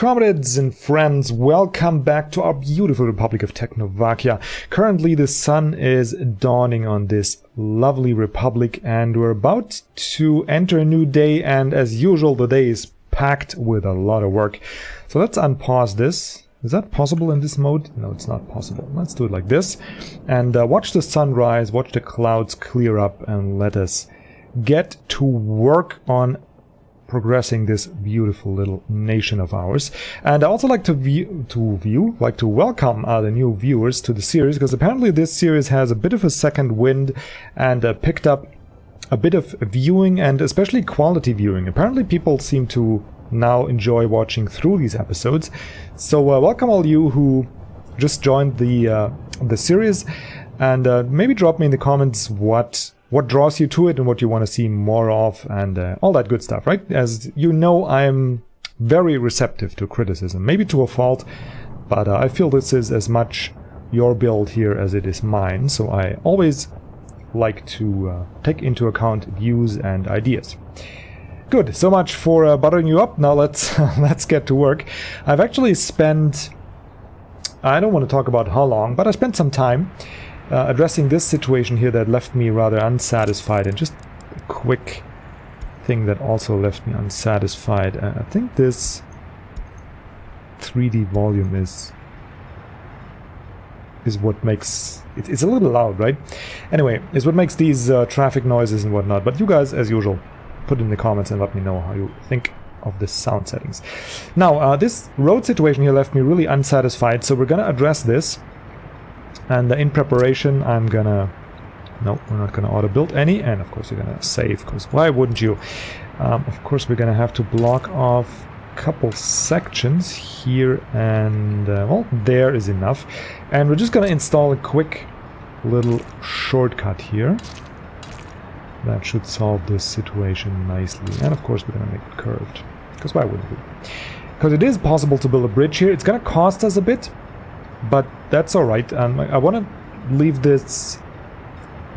Comrades and friends, welcome back to our beautiful Republic of Tecnovakia. Currently the sun is dawning on this lovely republic and we're about to enter a new day, and as usual the day is packed with a lot of work. So let's unpause this. Is that possible in this mode? No, it's not possible. Let's do it like this and watch the sunrise, watch the clouds clear up, and let us get to work on progressing this beautiful little nation of ours. And I also like to welcome the new viewers to the series, because apparently this series has a bit of a second wind and picked up a bit of viewing, and especially quality viewing. Apparently people seem to now enjoy watching through these episodes. So welcome all you who just joined the series, and maybe drop me in the comments what draws you to it and what you want to see more of, and all that good stuff, right? As you know, I'm very receptive to criticism, maybe to a fault, but I feel this is as much your build here as it is mine, so I always like to take into account views and ideas. Good, so much for buttering you up. Now let's let's get to work. I've actually spent, I don't want to talk about how long, but I spent some time addressing this situation here that left me rather unsatisfied, and just a quick thing that also left me unsatisfied. I think this 3D volume is what makes it's a little loud, right? Anyway, is what makes these traffic noises and whatnot. But you guys, as usual, put in the comments and let me know how you think of the sound settings. Now, this road situation here left me really unsatisfied, so we're gonna address this. And in preparation, I'm gonna... No, we're not gonna auto-build any, and of course you're gonna save, because why wouldn't you? Of course we're gonna have to block off a couple sections here, and well, there is enough. And we're just gonna install a quick little shortcut here. That should solve this situation nicely. And of course we're gonna make it curved, because why wouldn't we? Because it is possible to build a bridge here. It's gonna cost us a bit, but that's alright. I want to leave this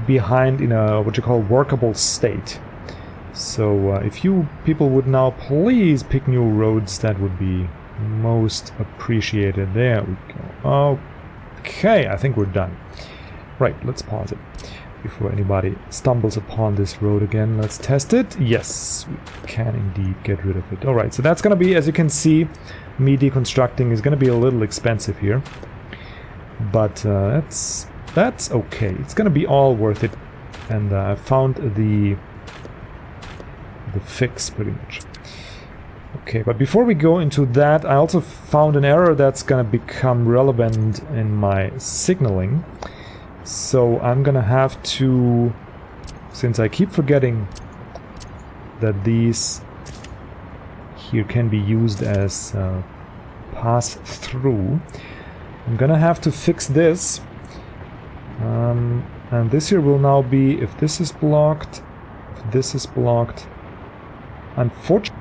behind in a what you call workable state. So if you people would now please pick new roads, that would be most appreciated. There we go. Okay, I think we're done. Right, let's pause it before anybody stumbles upon this road again. Let's test it. Yes, we can indeed get rid of it. Alright, so that's going to be, as you can see, me deconstructing is going to be a little expensive here. But that's okay. It's gonna be all worth it, and I found the fix pretty much. Okay, but before we go into that, I also found an error that's gonna become relevant in my signaling. So I'm gonna have to, since I keep forgetting that these here can be used as pass through, I'm gonna have to fix this, and this here will now be, if this is blocked, unfortunately,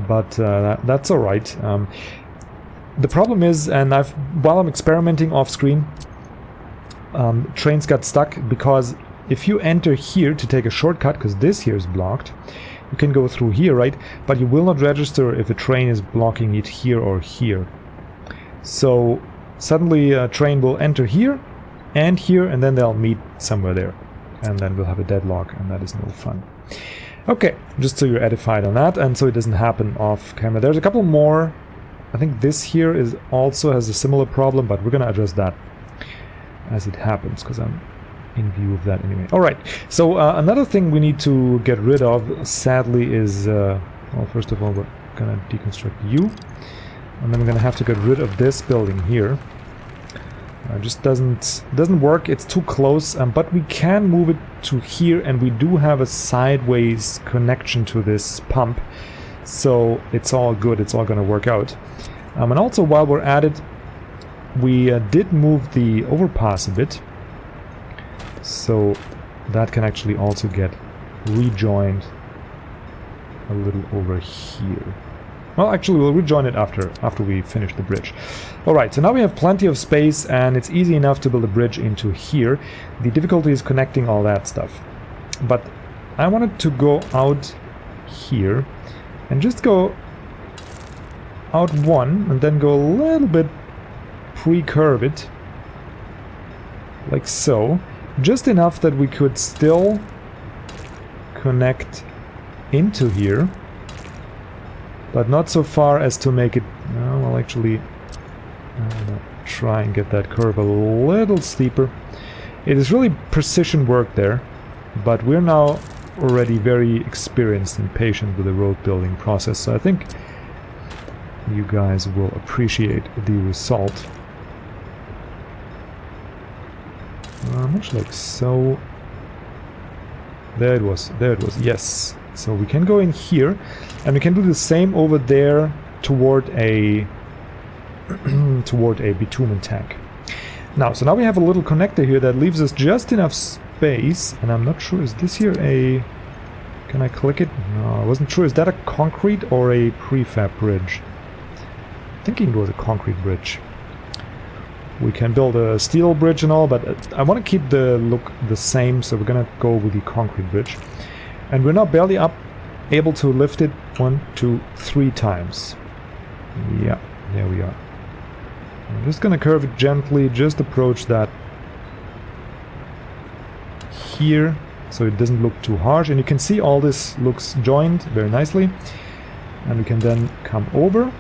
but that's alright. The problem is, and while I'm experimenting off screen, trains got stuck, because if you enter here to take a shortcut, because this here is blocked, you can go through here, right? But you will not register if a train is blocking it here or here. So suddenly a train will enter here, and then they'll meet somewhere there. And then we'll have a deadlock, and that is no fun. Okay, just so you're edified on that, and so it doesn't happen off camera. There's a couple more. I think this here is also has a similar problem, but we're gonna address that as it happens, because I'm in view of that anyway. Alright, so another thing we need to get rid of, sadly, is well, first of all, we're gonna deconstruct you, and then we're gonna have to get rid of this building here. It just doesn't work, it's too close, but we can move it to here, and we do have a sideways connection to this pump, so it's all good, it's all gonna work out. And also, while we're at it, we did move the overpass a bit, so that can actually also get rejoined a little over here. Well, actually, we'll rejoin it after we finish the bridge. Alright, so now we have plenty of space, and it's easy enough to build a bridge into here. The difficulty is connecting all that stuff. But I wanted to go out here and just go out one and then go a little bit pre-curve it like so, just enough that we could still connect into here, but not so far as to make it... No, well, actually, I'm gonna try and get that curve a little steeper. It is really precision work there, but we're now already very experienced and patient with the road building process, so I think you guys will appreciate the result. Much like so. There it was, yes. So we can go in here, and we can do the same over there toward a toward a bitumen tank. So now we have a little connector here that leaves us just enough space, and I'm not sure, is this here a... Can I click it? No, I wasn't sure. Is that a concrete or a prefab bridge? I'm thinking it was a concrete bridge. We can build a steel bridge and all, but I want to keep the look the same, so we're gonna go with the concrete bridge. And we're now barely able to lift it 1, 2, 3 times. Yeah, there we are. I'm just gonna curve it gently, just approach that here, so it doesn't look too harsh. And you can see all this looks joined very nicely. And we can then come over.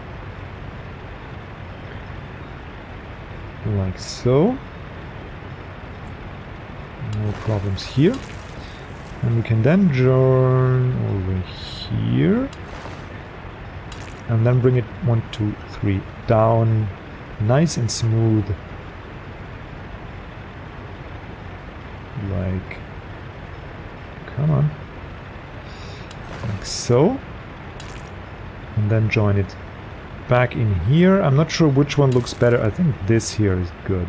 Like so. No problems here. And we can then join over here. And then bring it 1, 2, 3 down. Nice and smooth. Like... Come on. Like so. And then join it back in here. I'm not sure which one looks better. I think this here is good,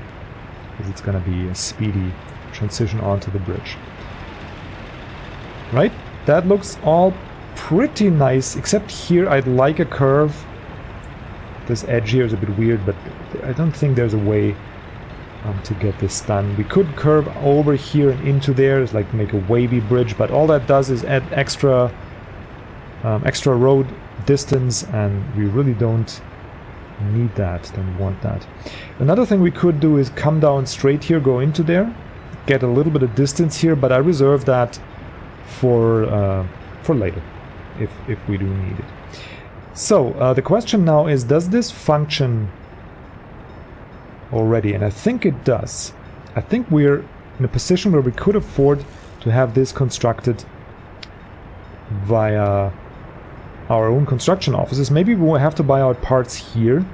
because it's gonna be a speedy transition onto the bridge. Right? That looks all pretty nice, except here I'd like a curve. This edge here is a bit weird, but I don't think there's a way to get this done. We could curve over here and into there, it's like make a wavy bridge, but all that does is add extra road distance, and we really don't need that, don't want that. Another thing we could do is come down straight here, go into there, get a little bit of distance here, but I reserve that for later, if we do need it. So the question now is, does this function already? And I think it does. I think we're in a position where we could afford to have this constructed via our own construction offices. Maybe we will have to buy out parts here,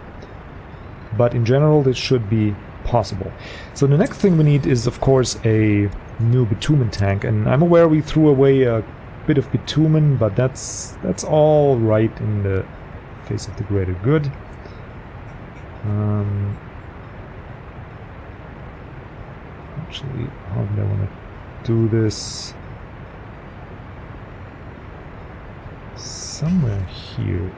but in general this should be possible. So the next thing we need is, of course, a new bitumen tank, and I'm aware we threw away a bit of bitumen, but that's all right in the face of the greater good. Actually, how do I want to do this? Somewhere here.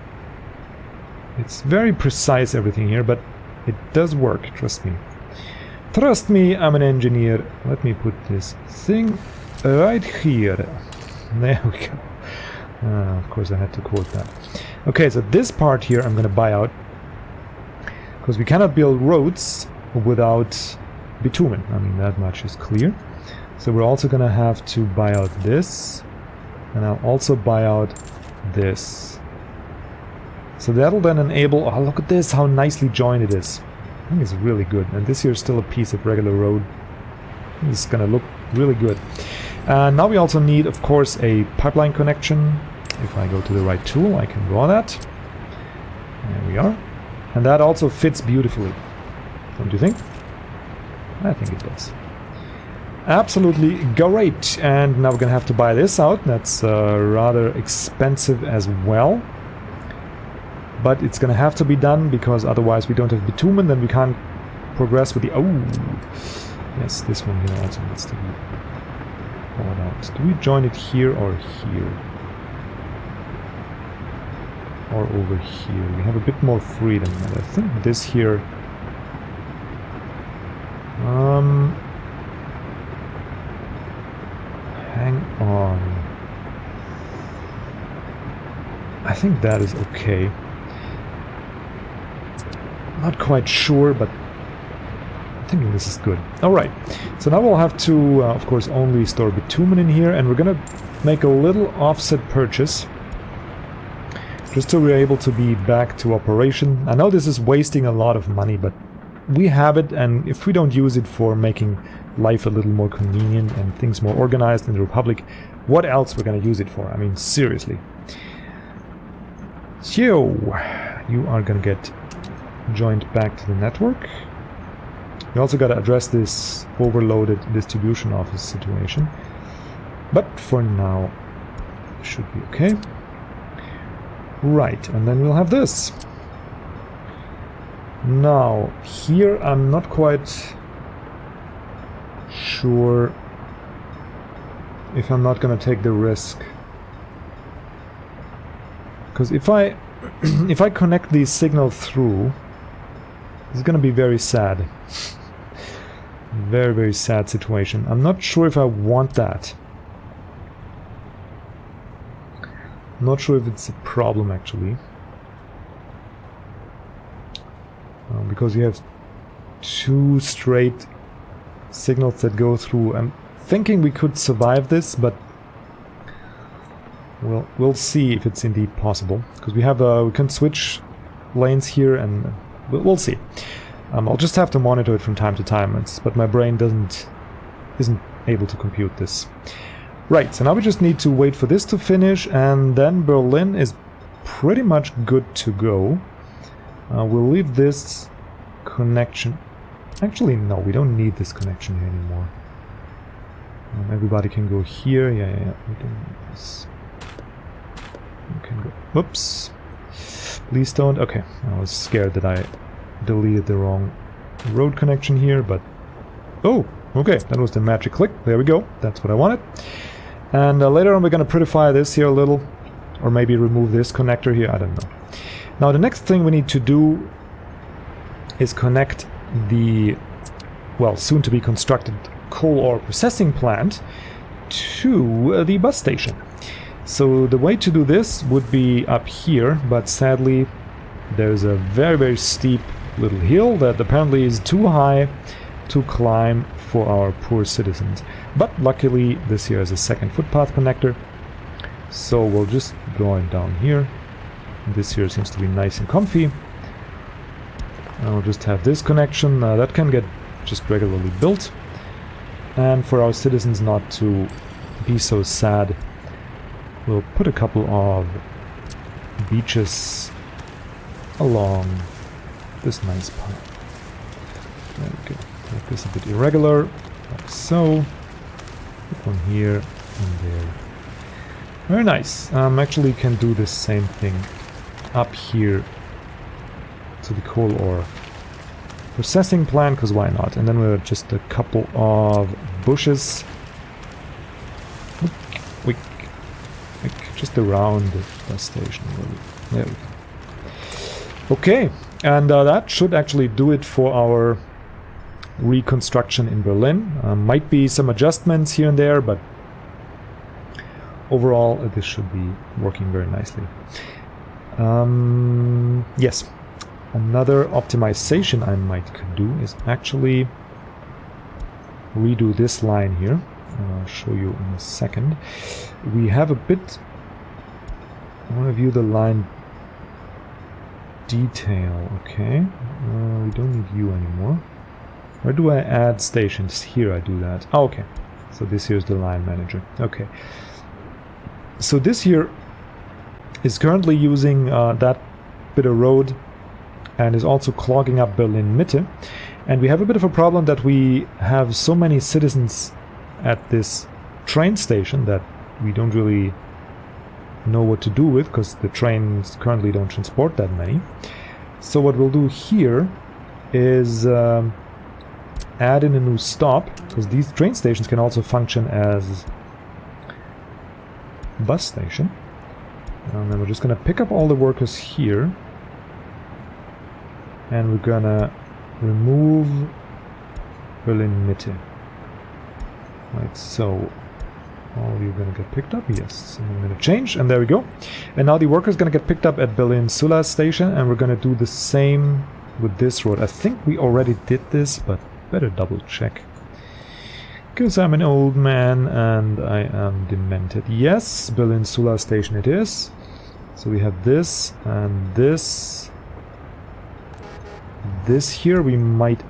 It's very precise, everything here, but it does work, trust me. Trust me, I'm an engineer. Let me put this thing right here. There we go. Of course I had to quote that. Okay, so this part here I'm gonna buy out, because we cannot build roads without bitumen. I mean, that much is clear. So we're also gonna have to buy out this, and I'll also buy out this. So that'll then enable... Oh, look at this, how nicely joined it is. I think it's really good. And this here is still a piece of regular road. This is gonna look really good. Now we also need, of course, a pipeline connection. If I go to the right tool, I can draw that. There we are. And that also fits beautifully. Don't you think? I think it does. Absolutely great. And now we're gonna have to buy this out. That's rather expensive as well. But it's gonna have to be done, because otherwise we don't have bitumen, then we can't progress with the... Oh! Yes, this one here also needs to be bought out. Do we join it here or here? Or over here? We have a bit more freedom. And I think this here... Hang on. I think that is okay. Not quite sure, but I'm thinking this is good. Alright, so now we'll have to, of course, only store bitumen in here, and we're gonna make a little offset purchase. Just so we're able to be back to operation. I know this is wasting a lot of money, but we have it, and if we don't use it for making life a little more convenient and things more organized in the Republic, what else we're gonna use it for? I mean, seriously. So, you are gonna get joined back to the network. We also gotta address this overloaded distribution office situation. But for now, it should be okay. Right, and then we'll have this. Now, here I'm not quite sure if I'm not gonna take the risk. Because if I if I connect these signals through, it's gonna be very sad. Very, very sad situation. I'm not sure if I want that. I'm not sure if it's a problem actually. Because you have two straight signals that go through. I'm thinking we could survive this, but we'll see if it's indeed possible. Because we have we can switch lanes here, and we'll see. I'll just have to monitor it from time to time. But my brain isn't able to compute this. Right, so now we just need to wait for this to finish, and then Berlin is pretty much good to go. We'll leave this connection. Actually, no, we don't need this connection here anymore. Everybody can go here. Yeah. We don't need this. You can go. Whoops. Please don't. Okay, I was scared that I deleted the wrong road connection here, but oh, okay, that was the magic click. There we go. That's what I wanted. And later on, we're going to prettify this here a little, or maybe remove this connector here. I don't know. Now the next thing we need to do is connect the, well, soon to be constructed coal ore processing plant to the bus station. So the way to do this would be up here, but sadly there's a very, very steep little hill that apparently is too high to climb for our poor citizens. But luckily this here is a second footpath connector, so we'll just draw it down here. This here seems to be nice and comfy. I'll just have this connection that can get just regularly built. And for our citizens not to be so sad, we'll put a couple of beaches along this nice path. There we go. Make this a bit irregular, like so. Put one here and there. Very nice. Actually can do the same thing up here to the coal ore processing plant, because why not? And then we're just a couple of bushes just around the bus station. There we go. Okay, and that should actually do it for our reconstruction in Berlin. Might be some adjustments here and there, but overall this should be working very nicely. Yes, another optimization I might could do is actually redo this line here. I'll show you in a second. We have a bit. I want to view the line detail. Okay, we don't need you anymore. Where do I add stations? Here I do that. Oh, okay, so this here is the line manager. Okay, so this here is currently using that bit of road and is also clogging up Berlin Mitte. And we have a bit of a problem that we have so many citizens at this train station that we don't really know what to do with, because the trains currently don't transport that many. So what we'll do here is add in a new stop, because these train stations can also function as bus station. And then we're just gonna pick up all the workers here, and we're gonna remove Berlin Mitte, like so. All of you are going to get picked up. Yes, and I'm going to change, and there we go. And now the worker is going to get picked up at Berlin-Sulla station, and we're going to do the same with this road. I think we already did this, but better double check. Because I'm an old man and I am demented. Yes, Berlin-Sulla station it is. So we have this and this. This here we might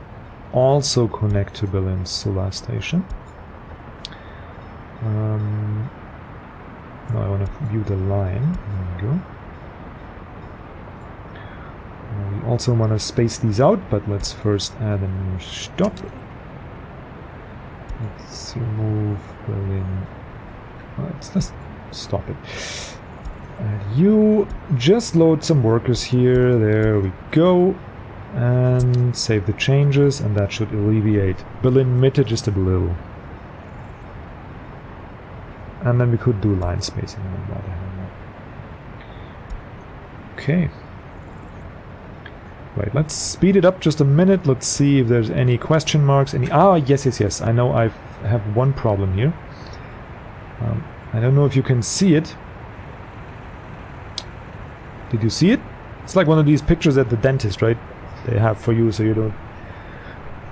also connect to Berlin-Sulla station. Now I want to view the line. There we go. We also want to space these out, but let's first add a new stop. Let's remove Berlin. Let's stop it. And you just load some workers here. There we go. And save the changes, and that should alleviate Berlin Mitte just a little. And then we could do line spacing on that. I don't know. Okay. Right, let's speed it up just a minute. Let's see if there's any question marks. Any? Ah, yes. I know I have one problem here. I don't know if you can see it. Did you see it? It's like one of these pictures at the dentist, right? They have for you so you don't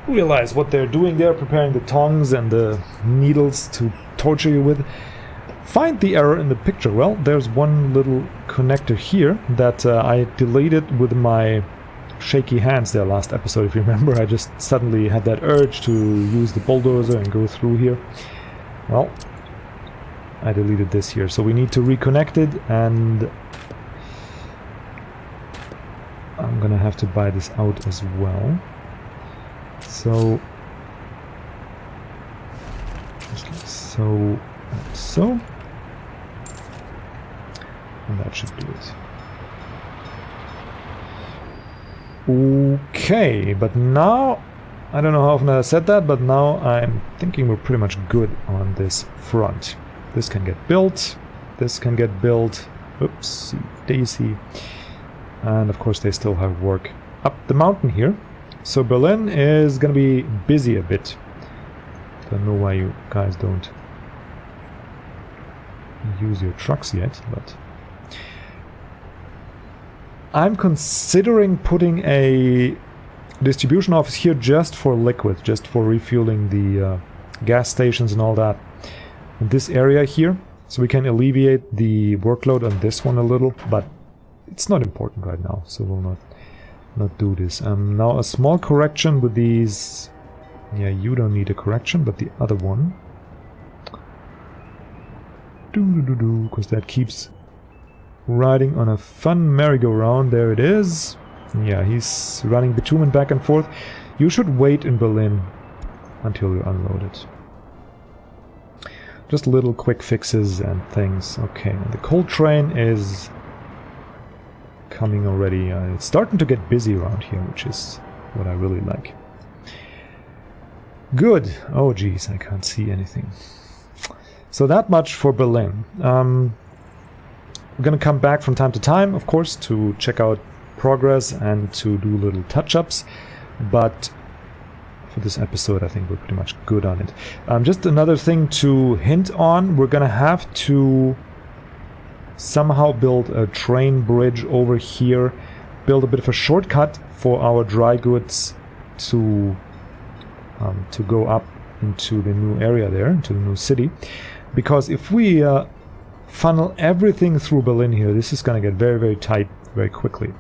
realize what they're doing there, preparing the tongs and the needles to torture you with. Find the error in the picture. Well, there's one little connector here that I deleted with my shaky hands there last episode. If you remember, I just suddenly had that urge to use the bulldozer and go through here. Well, I deleted this here, so we need to reconnect it, and I'm gonna have to buy this out as well. So so, and that should do it. Okay, but now, I don't know how often I said that, but now I'm thinking we're pretty much good on this front. This can get built, this can get built, oops, daisy, and of course they still have work up the mountain here. So Berlin is gonna be busy a bit. Don't know why you guys don't use your trucks yet, but I'm considering putting a distribution office here just for liquid, just for refueling the gas stations and all that in this area here, so we can alleviate the workload on this one a little, but it's not important right now, so we'll not do this. Now a small correction with these. Yeah, you don't need a correction, but the other one, because that keeps riding on a fun merry-go-round. There it is. Yeah, he's running bitumen back and forth. You should wait in Berlin until you unload it. Just little quick fixes and things. Okay, the coal train is coming already. It's starting to get busy around here, which is what I really like. Good. Oh geez, I can't see anything. So that much for Berlin. We're gonna come back from time to time, of course, to check out progress and to do little touch-ups, but for this episode I think we're pretty much good on it. Just another thing to hint on, we're gonna have to somehow build a train bridge over here, build a bit of a shortcut for our dry goods to go up into the new area there, into the new city. Because if we funnel everything through Berlin here, this is going to get very, very tight very quickly.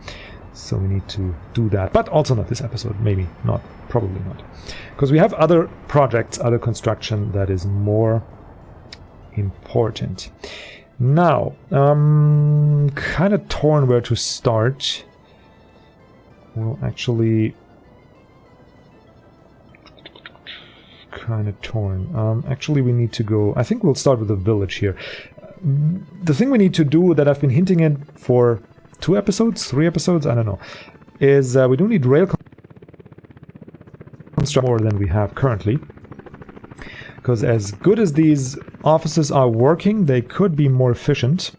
So we need to do that. But also not this episode, maybe not, probably not. Because we have other projects, other construction that is more important. Now, kind of torn where to start. Well, actually, kind of torn. Actually, we need to go. I think we'll start with the village here. The thing we need to do that I've been hinting at for 2 episodes, 3 episodes, I don't know, is we do need rail construction more than we have currently. Because as good as these offices are working, they could be more efficient.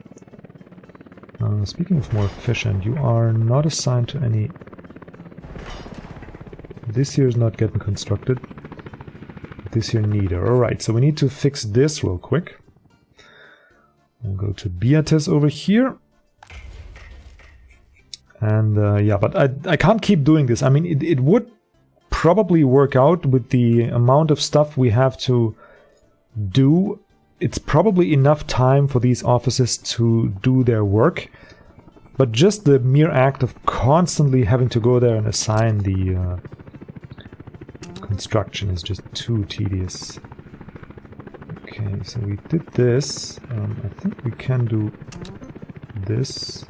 Speaking of more efficient, you are not assigned to any... This here is not getting constructed. This here neither. Alright, so we need to fix this real quick. We'll go to Beatrice over here. And yeah, but I can't keep doing this. I mean, it would probably work out with the amount of stuff we have to do. It's probably enough time for these offices to do their work. But just the mere act of constantly having to go there and assign the construction is just too tedious. Okay, so we did this. I think we can do this.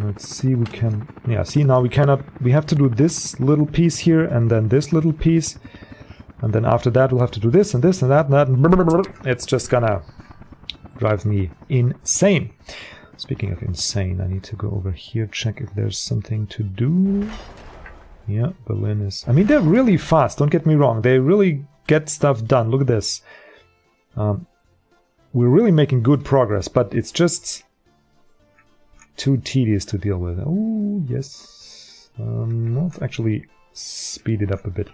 Let's see, we can... Yeah, see, now we cannot... We have to do this little piece here, and then this little piece. And then after that, we'll have to do this, and this, and that, and that. And it's just gonna drive me insane. Speaking of insane, I need to go over here, check if there's something to do. Yeah, Berlin is... I mean, they're really fast, don't get me wrong. They really get stuff done. Look at this. We're really making good progress, but it's just too tedious to deal with. Oh, yes. Let's actually speed it up a bit.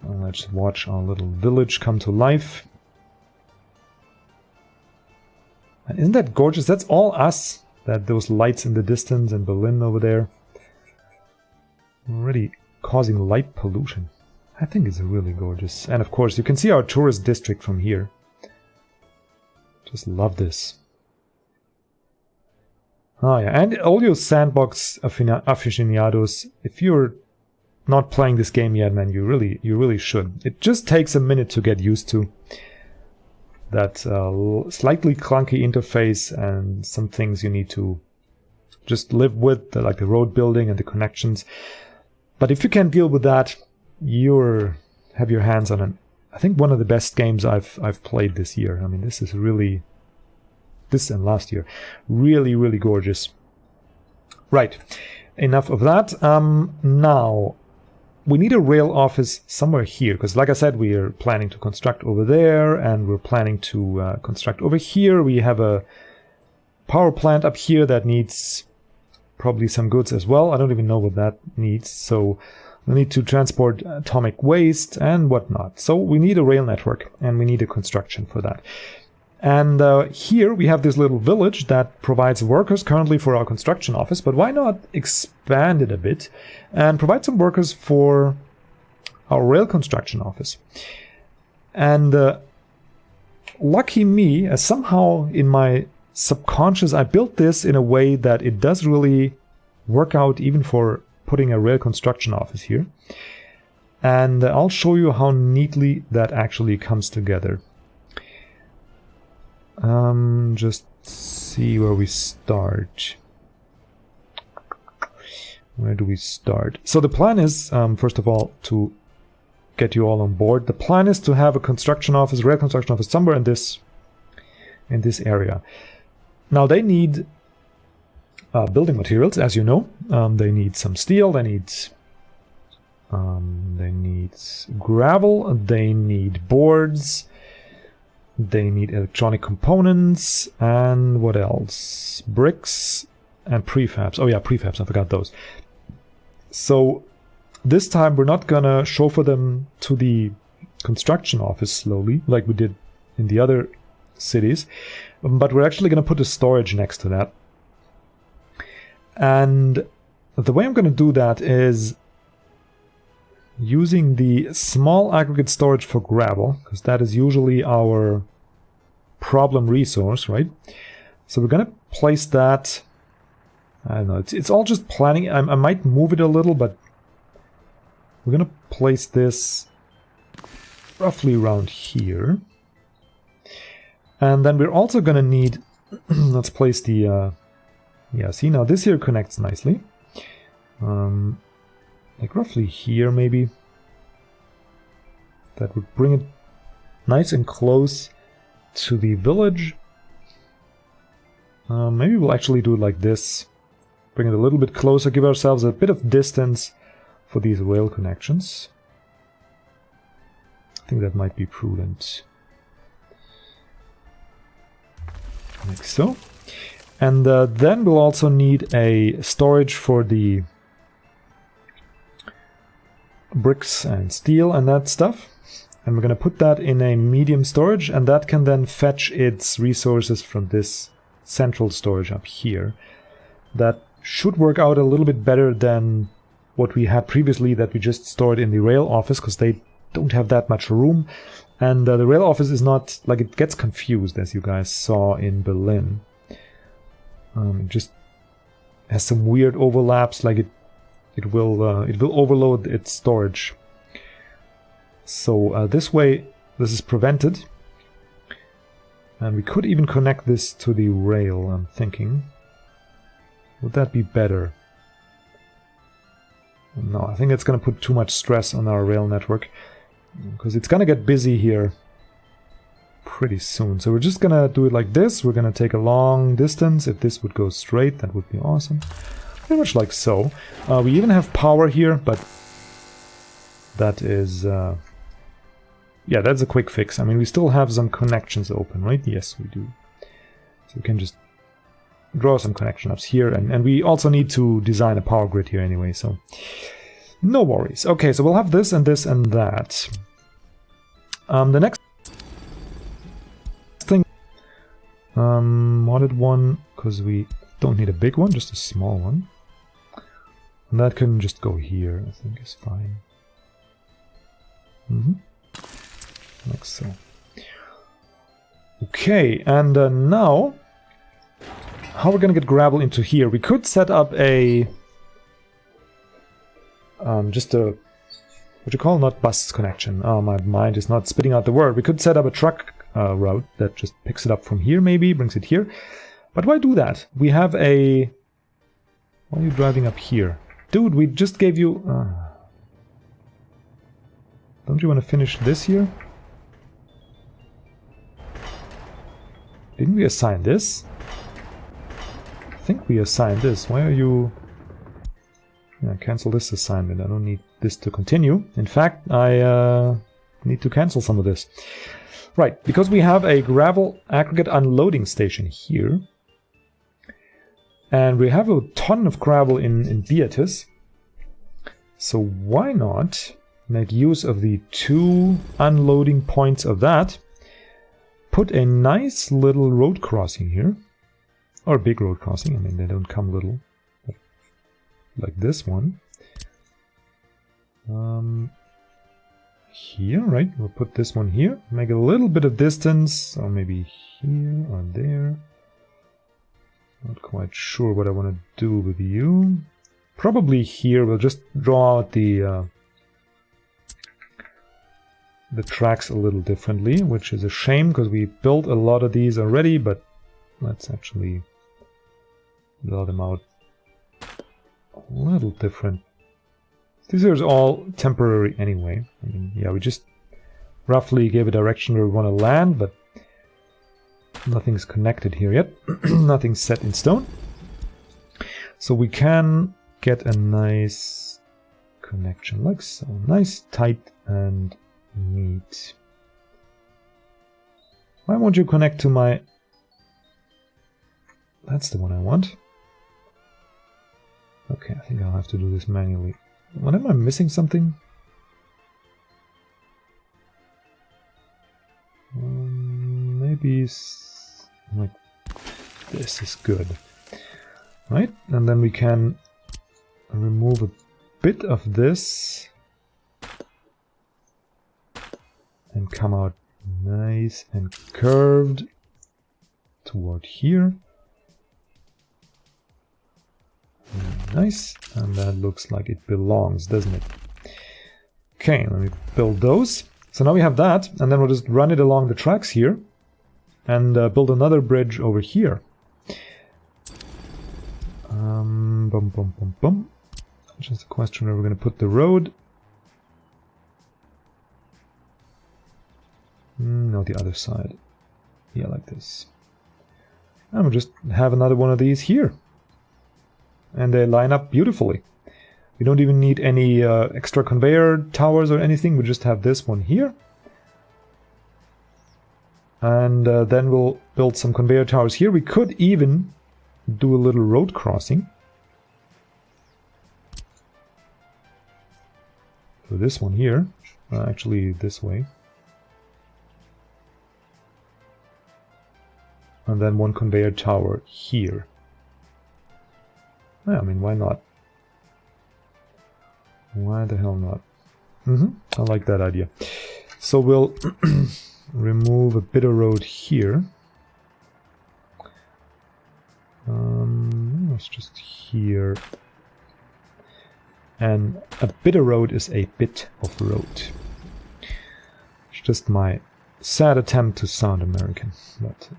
Let's watch our little village come to life. And isn't that gorgeous? That's all us. Those lights in the distance and Berlin over there. Already causing light pollution. I think it's really gorgeous. And of course, you can see our tourist district from here. Just love this. Oh yeah, and all you sandbox aficionados, if you're not playing this game yet, man, you really should. It just takes a minute to get used to that slightly clunky interface and some things you need to just live with, like the road building and the connections. But if you can deal with that, you have your hands on I think one of the best games I've played this year. I mean, this is really, this and last year, really gorgeous. Right, enough of that. Now we need a rail office somewhere here, because like I said, we are planning to construct over there, and we're planning to construct over here. We have a power plant up here that needs probably some goods as well. I don't even know what that needs, so we need to transport atomic waste and whatnot. So we need a rail network, and we need a construction for that. And here we have this little village that provides workers currently for our construction office, but why not expand it a bit and provide some workers for our rail construction office? And lucky me, as somehow in my subconscious I built this in a way that it does really work out even for putting a rail construction office here. And I'll show you how neatly that actually comes together. Just see where we start. Where do we start? So the plan is, first of all, to get you all on board. The plan is to have a construction office, rail construction office, somewhere in this area. Now they need building materials, as you know. They need some steel. They need gravel. They need boards. They need electronic components, and what else? Bricks and prefabs. Oh yeah, prefabs, I forgot those. So this time we're not gonna chauffeur them to the construction office slowly, like we did in the other cities, but we're actually gonna put a storage next to that. And the way I'm gonna do that is using the small aggregate storage for gravel, because that is usually our problem resource, right? So we're gonna place that, I don't know, it's all just planning. I might move it a little, but we're gonna place this roughly around here. And then we're also gonna need, let's place the, yeah, see, now this here connects nicely. Like roughly here, maybe. That would bring it nice and close to the village. Maybe we'll actually do it like this. Bring it a little bit closer, give ourselves a bit of distance for these rail connections. I think that might be prudent. Like so. And then we'll also need a storage for the bricks and steel and that stuff. And we're going to put that in a medium storage, and that can then fetch its resources from this central storage up here. That should work out a little bit better than what we had previously, that we just stored in the rail office, because they don't have that much room. And the rail office is not, like, it gets confused, as you guys saw in Berlin. It just has some weird overlaps, like it will overload its storage. So this way, this is prevented. And we could even connect this to the rail, I'm thinking. Would that be better? No, I think it's going to put too much stress on our rail network, because it's going to get busy here pretty soon. So we're just going to do it like this. We're going to take a long distance. If this would go straight, that would be awesome. Pretty much like so. We even have power here, but that is... yeah, that's a quick fix. I mean, we still have some connections open, right? Yes, we do. So we can just draw some connection ups here. And we also need to design a power grid here anyway, so... no worries. Okay, so we'll have this and this and that. The next thing... wanted one, because we don't need a big one, just a small one. And that can just go here, I think is fine. Like so. Okay, and now, how we're gonna get gravel into here? We could set up a just a what you call, not bus connection. Oh, my mind is not spitting out the word. We could set up a truck route that just picks it up from here, maybe brings it here. But why do that? We have a. Why are you driving up here, dude? We just gave you. Don't you want to finish this here? Didn't we assign this? I think we assigned this. Why are you... Yeah, cancel this assignment. I don't need this to continue. In fact, I need to cancel some of this. Right, because we have a gravel aggregate unloading station here. And we have a ton of gravel in Beatrice. So why not make use of the 2 unloading points of that? Put a nice little road crossing here. Or a big road crossing. I mean, they don't come little. But like this one. Here, right? We'll put this one here. Make a little bit of distance. Or maybe here or there. Not quite sure what I want to do with you. Probably here. We'll just draw out the tracks a little differently, which is a shame because we built a lot of these already, but let's actually draw them out a little different. These are all temporary anyway. I mean, yeah, we just roughly gave a direction where we want to land, but nothing's connected here yet. Nothing's set in stone. So we can get a nice connection like so. Nice, tight, and neat. Why won't you connect to my... That's the one I want. Okay, I think I'll have to do this manually. What, am I missing something? Maybe like this is good. Right? And then we can remove a bit of this and come out nice and curved toward here. Nice, and that looks like it belongs, doesn't it? Okay, let me build those. So now we have that, and then we'll just run it along the tracks here and build another bridge over here. Bum, bum, bum, bum. Just a question where we're going to put the road. No, the other side. Yeah, like this. And we'll just have another one of these here. And they line up beautifully. We don't even need any extra conveyor towers or anything. We just have this one here. And then we'll build some conveyor towers here. We could even do a little road crossing. For this one here. Actually, this way. And then one conveyor tower here. Yeah, I mean, why not? Why the hell not? I like that idea. So we'll remove a bit of road here. It's just here. And a bit of road is a bit of road. It's just my sad attempt to sound American. But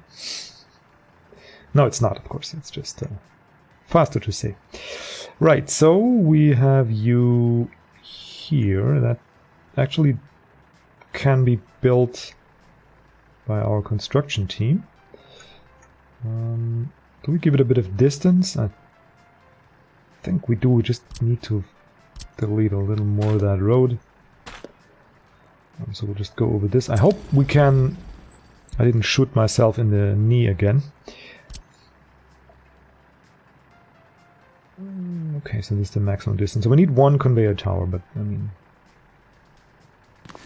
no, it's not, of course. It's just faster to say. Right, so we have you here. That actually can be built by our construction team. Do we give it a bit of distance? I think we do. We just need to delete a little more of that road. So we'll just go over this. I hope we can... I didn't shoot myself in the knee again. Okay, so this is the maximum distance. So we need one conveyor tower, but I mean...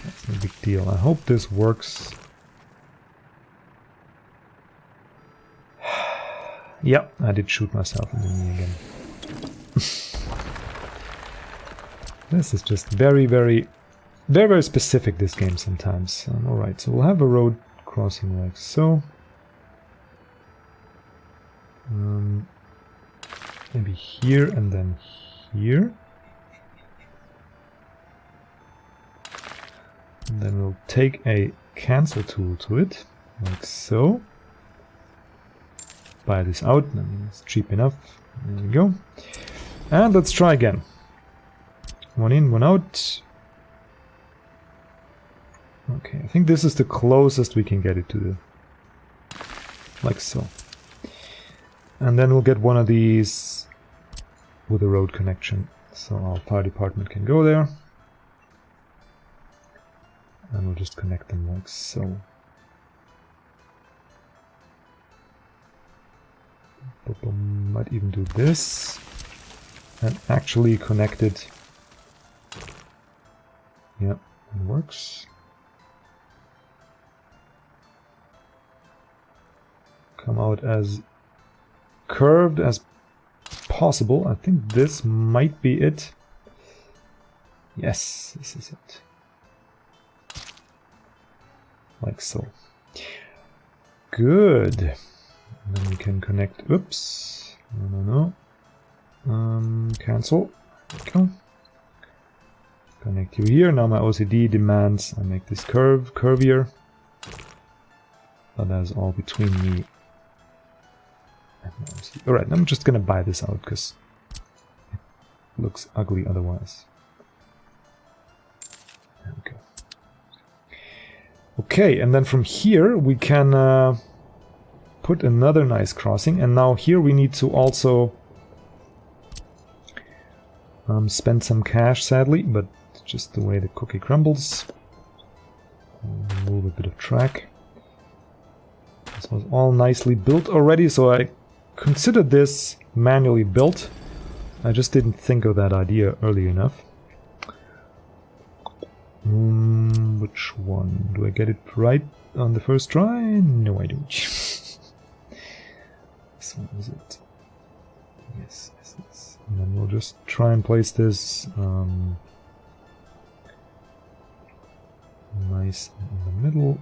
that's no big deal. I hope this works. Yep, I did shoot myself in the knee again. This is just very, very specific, this game sometimes. Alright, so we'll have a road crossing like so. Maybe here and then here. And then we'll take a cancel tool to it, like so. Buy this out, I mean, it's cheap enough. There we go. And let's try again. One in, one out. Okay, I think this is the closest we can get it to the... like so. And then we'll get one of these with a road connection. So our fire department can go there. And we'll just connect them like so. Might even do this. And actually connect it. Yeah, it works. Come out as curved as possible. I think this might be it. Yes, this is it. Like so. Good. And then we can connect. Oops. No. Cancel. There we go. Connect you here. Now my OCD demands I make this curvier. But that's all between me and my OCD. Alright, I'm just gonna buy this out because it looks ugly otherwise. There we go. Okay, and then from here we can put another nice crossing. And now here we need to also spend some cash, sadly, but it's just the way the cookie crumbles. Remove a bit of track. This was all nicely built already, so I considered this manually built. I just didn't think of that idea early enough. Which one? Do I get it right on the first try? No, I don't. This one is it. Yes, yes, yes. And then we'll just try and place this nice in the middle.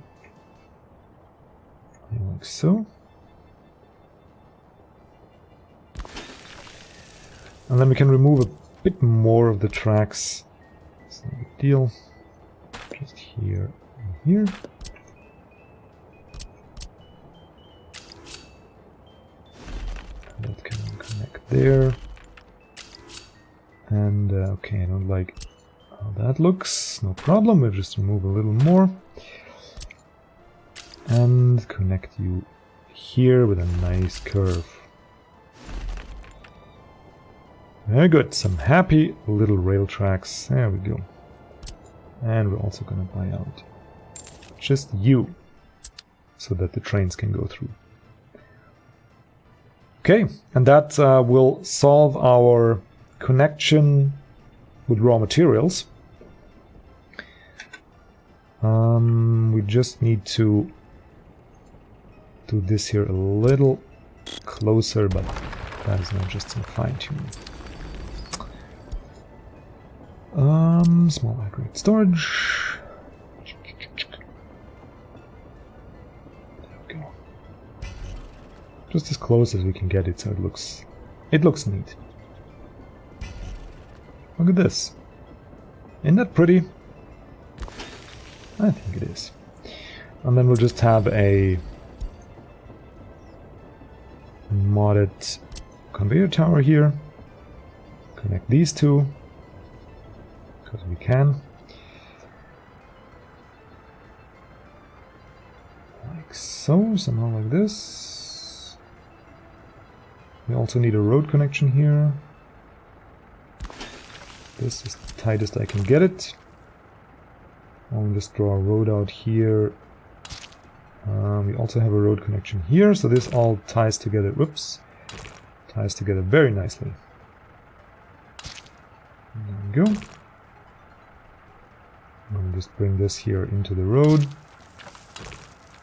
Like so. And then we can remove a bit more of the tracks. It's not a big deal. Just here and here. That can connect there. And okay, I don't like how that looks. No problem, we'll just remove a little more. And connect you here with a nice curve. Very good, some happy little rail tracks. There we go. And we're also going to buy out just you, so that the trains can go through. Okay, and that will solve our connection with raw materials. We just need to do this here a little closer, but that is now just some fine-tuning. Small aggregate storage. There we go. Just as close as we can get it, so it looks neat. Look at this. Isn't that pretty? I think it is. And then we'll just have a modded conveyor tower here. Connect these two, because we can. Like so, somehow like this. We also need a road connection here. This is the tightest I can get it. I'll just draw a road out here. We also have a road connection here, so this all ties together. Whoops. Ties together very nicely. There we go. I'll just bring this here into the road.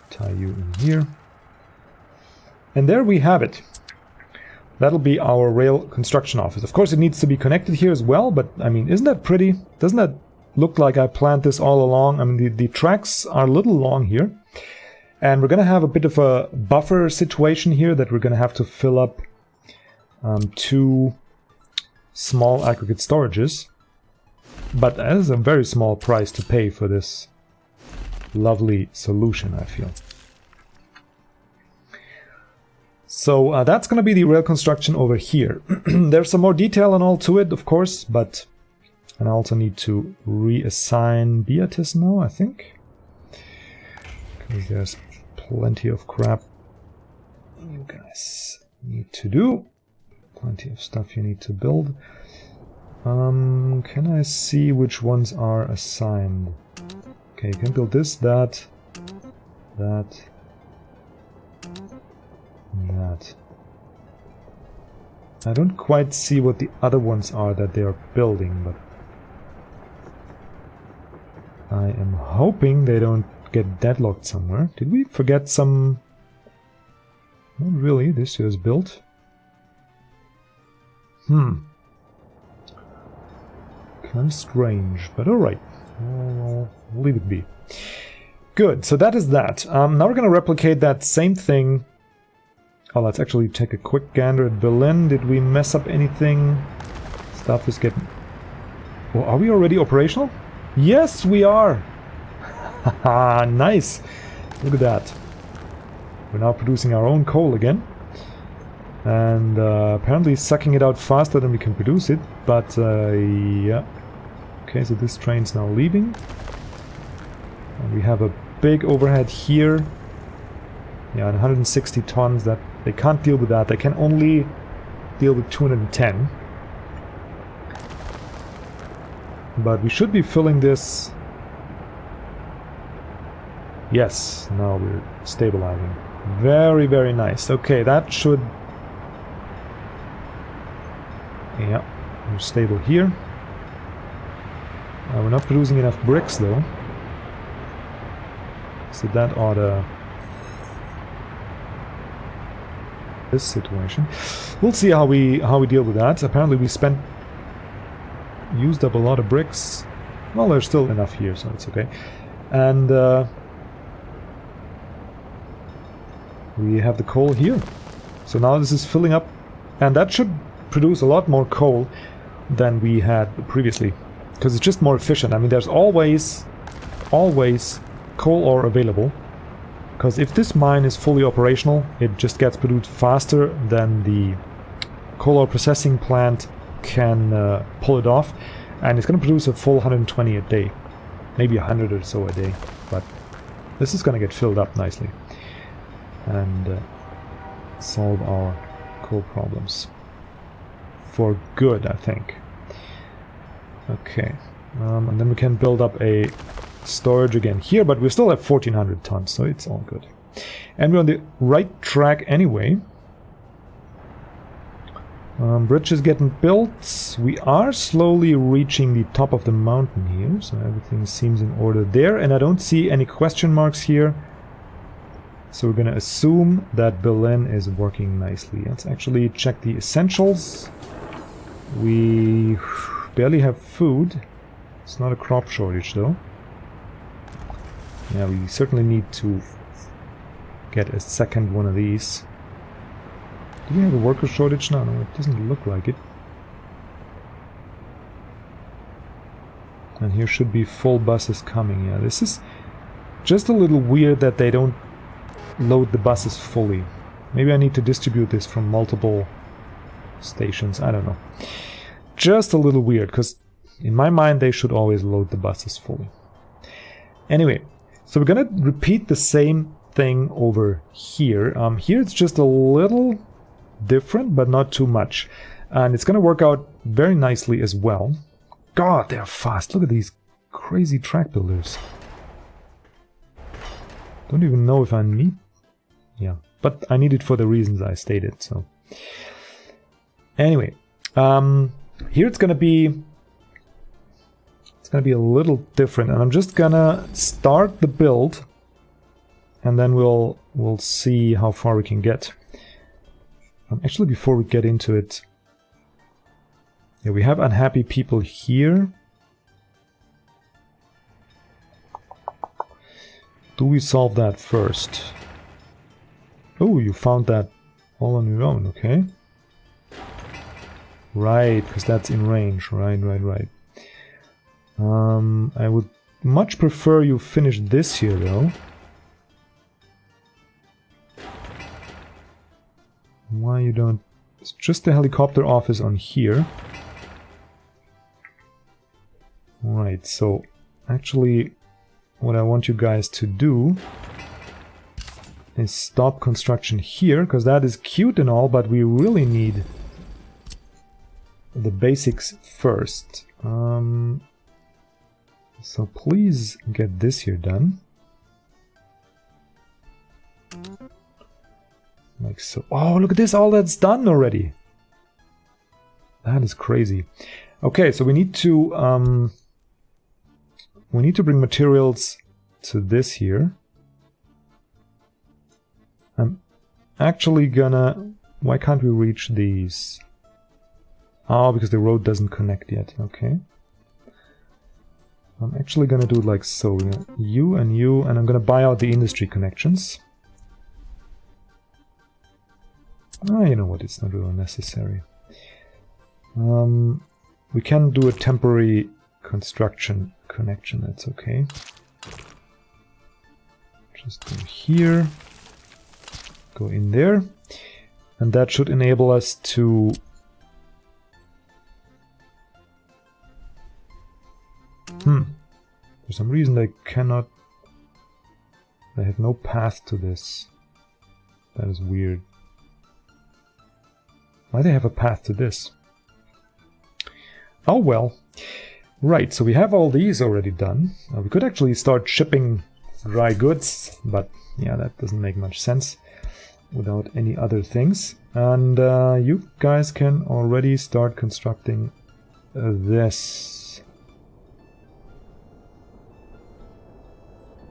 Tie you in here. And there we have it. That'll be our rail construction office. Of course, it needs to be connected here as well, but I mean, isn't that pretty? Doesn't that look like I planned this all along? I mean, the tracks are a little long here. And we're going to have a bit of a buffer situation here that we're going to have to fill up two small aggregate storages. But that is a very small price to pay for this lovely solution, I feel. So that's going to be the rail construction over here. There's some more detail and all to it, of course, but... And I also need to reassign Beatrice now, I think. Because there's plenty of crap you guys need to do. Plenty of stuff you need to build. Can I see which ones are assigned? Okay, you can build this, that, that, and that. I don't quite see what the other ones are that they are building, but I am hoping they don't get deadlocked somewhere. Did we forget some? Not really, this is built. Kind of strange, but alright. We'll leave it be. Good, so that is that. Now we're going to replicate that same thing. Oh, let's actually take a quick gander at Berlin. Did we mess up anything? Stuff is getting... Oh, are we already operational? Yes, we are! Haha, nice! Look at that. We're now producing our own coal again. And apparently sucking it out faster than we can produce it. But, yeah. Okay, so this train's now leaving. And we have a big overhead here. Yeah, and 160 tons. That they can't deal with that. They can only deal with 210. But we should be filling this... Yes, now we're stabilizing. Very, very nice. Okay, that should... Yeah, we're stable here. We're not producing enough bricks though. So that ought to... This situation. We'll see how we deal with that. Apparently we used up a lot of bricks. Well, there's still enough here, so it's okay. And we have the coal here. So now this is filling up, and that should produce a lot more coal than we had previously, because it's just more efficient. I mean, there's always coal ore available, because if this mine is fully operational, it just gets produced faster than the coal ore processing plant can pull it off, and it's going to produce a full 120 a day, maybe 100 or so a day, but this is going to get filled up nicely and solve our coal problems for good, I think. Okay, and then we can build up a storage again here, but we still have 1400 tons, so it's all good. And we're on the right track anyway. Bridge is getting built. We are slowly reaching the top of the mountain here, so everything seems in order there, and I don't see any question marks here. So we're gonna assume that Berlin is working nicely. Let's actually check the essentials. We barely have food. It's not a crop shortage though. Yeah, we certainly need to get a second one of these. Do we have a worker shortage now? No, it doesn't look like it. And here should be full buses coming. Yeah, this is just a little weird that they don't load the buses fully. Maybe I need to distribute this from multiple stations. I don't know. Just a little weird, because in my mind they should always load the buses fully. Anyway, so we're gonna repeat the same thing over here. Here it's just a little different, but not too much. And it's gonna work out very nicely as well. God, they're fast. Look at these crazy track builders. Don't even know if I need... Yeah, but I need it for the reasons I stated, so... Anyway, here it's gonna be... It's gonna be a little different, and I'm just gonna start the build, and then we'll see how far we can get. Actually, before we get into it... Yeah, we have unhappy people here. Do we solve that first? Oh, you found that all on your own, okay. Right, because that's in range. Right. I would much prefer you finish this here, though. Why you don't... It's just the helicopter office on here. Right, so actually what I want you guys to do is stop construction here, because that is cute and all, but we really need the basics first. So please get this here done. Like so. Oh, look at this, all that's done already. That is crazy. Okay, so we need to bring materials to this here. I'm actually gonna... Why can't we reach these? Oh, because the road doesn't connect yet. Okay. I'm actually gonna do it like so. You and you, and I'm gonna buy out the industry connections. Ah, you know what? It's not really necessary. We can do a temporary construction connection. That's okay. Just go here. Go in there. And that should enable us to... For some reason I cannot... I have no path to this. That is weird. Why do they have a path to this? Oh well. Right, so we have all these already done. We could actually start shipping dry goods, but yeah, that doesn't make much sense without any other things. And you guys can already start constructing this.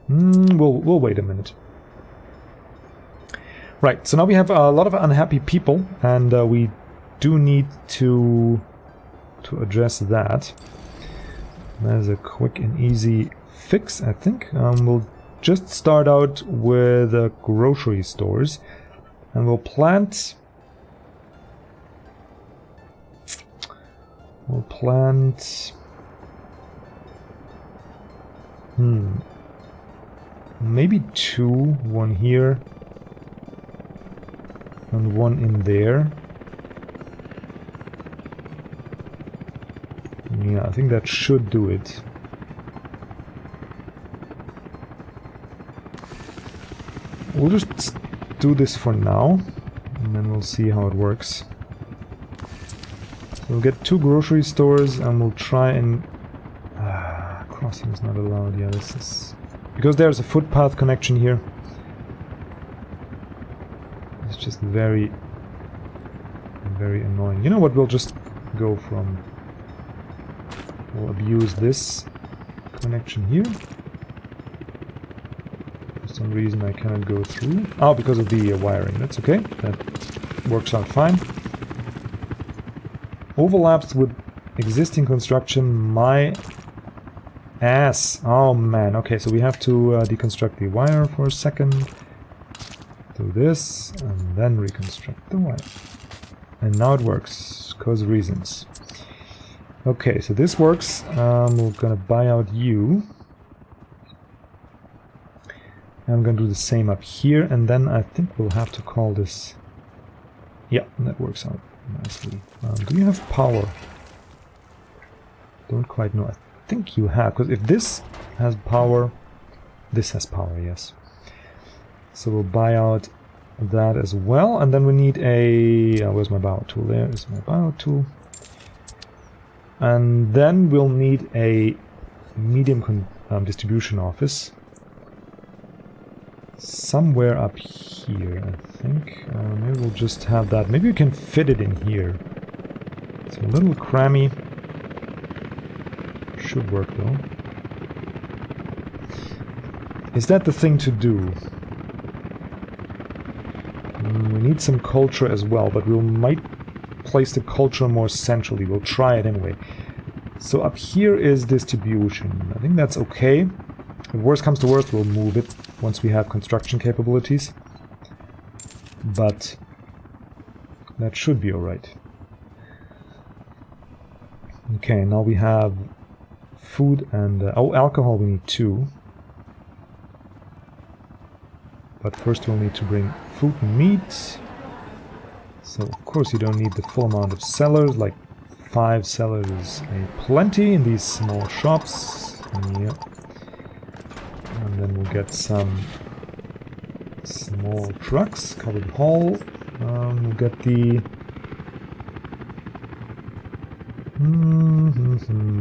We'll wait a minute. Right, so now we have a lot of unhappy people, and we do need to address that. That is a quick and easy fix, I think. We'll just start out with grocery stores, and we'll plant... maybe two, one here and one in there. Yeah, I think that should do it. We'll just do this for now, and then we'll see how it works. So we'll get 2 grocery stores, and we'll try and... crossing is not allowed. Yeah, this is... Because there's a footpath connection here. It's just very, very annoying. You know what, we'll just go from... We'll abuse this connection here. For some reason I cannot go through. Oh, because of the wiring. That's okay. That works out fine. Overlaps with existing construction. My ass. Oh man. Okay, so we have to deconstruct the wire for a second. Do this, and then reconstruct the wire. And now it works, because of reasons. Okay, so this works. We're gonna buy out you. I'm gonna do the same up here, and then I think we'll have to call this... Yeah, that works out nicely. Do you have power? Don't quite know. I think you have, because if this has power, this has power, yes. So we'll buy out that as well, and then we need a... where's my buyout tool? There is my buyout tool. And then we'll need a medium distribution office. Somewhere up here, I think. Maybe we'll just have that. Maybe we can fit it in here. It's a little crammy. Should work though. Is that the thing to do? We need some culture as well, but we might place the culture more centrally. We'll try it anyway. So up here is distribution. I think that's okay. If worst comes to worst, we'll move it once we have construction capabilities. But that should be alright. Okay, now we have food and... oh, alcohol we need 2. But first we'll need to bring food and meat. So of course you don't need the full amount of sellers, like 5 sellers is plenty in these small shops. Yep. And then we'll get some small trucks, covered haul. We'll get the...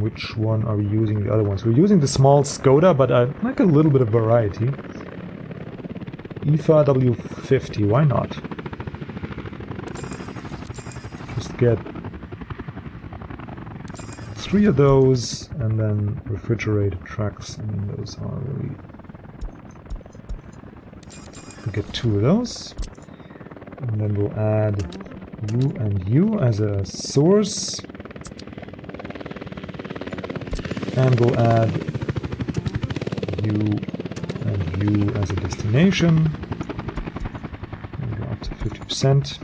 which one are we using? The other ones. We're using the small Skoda, but I like a little bit of variety. IFA W50, why not? Just get 3 of those, and then refrigerated trucks. I mean, those are really... We'll get 2 of those. And then we'll add you and you as a source. And we'll add you and you as a destination. We'll go up to 50%.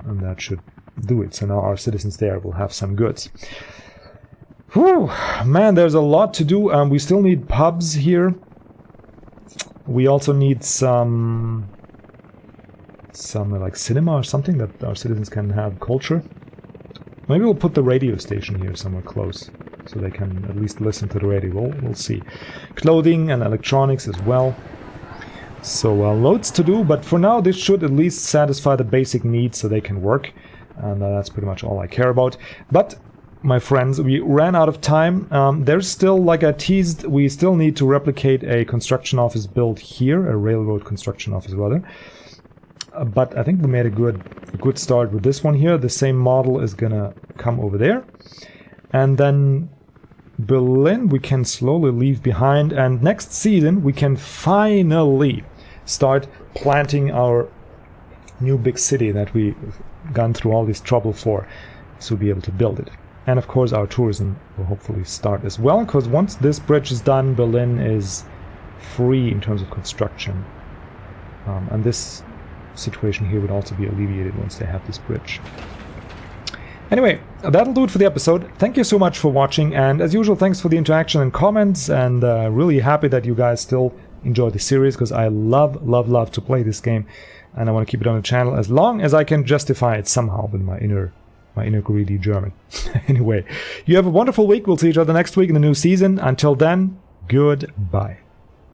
And that should do it. So now our citizens there will have some goods. Whew, man, there's a lot to do. We still need pubs here. We also need some like cinema or something that our citizens can have culture. Maybe we'll put the radio station here somewhere close, so they can at least listen to the radio. We'll see. Clothing and electronics as well. So loads to do, but for now this should at least satisfy the basic needs so they can work. And that's pretty much all I care about. But, my friends, we ran out of time. There's still, like I teased, we still need to replicate a construction office built here, a railroad construction office rather. But I think we made a good start with this one here. The same model is gonna come over there. And then Berlin we can slowly leave behind, and next season we can finally start planting our new big city that we've gone through all this trouble for, so we'll be able to build it. And of course our tourism will hopefully start as well, because once this bridge is done, Berlin is free in terms of construction. And this situation here would also be alleviated once they have this bridge. Anyway, that'll do it for the episode. Thank you so much for watching, and as usual, thanks for the interaction and comments, and really happy that you guys still enjoy the series, because I love to play this game, and I want to keep it on the channel as long as I can justify it somehow with my inner greedy German. Anyway, you have a wonderful week. We'll see each other next week in the new season. Until then, goodbye.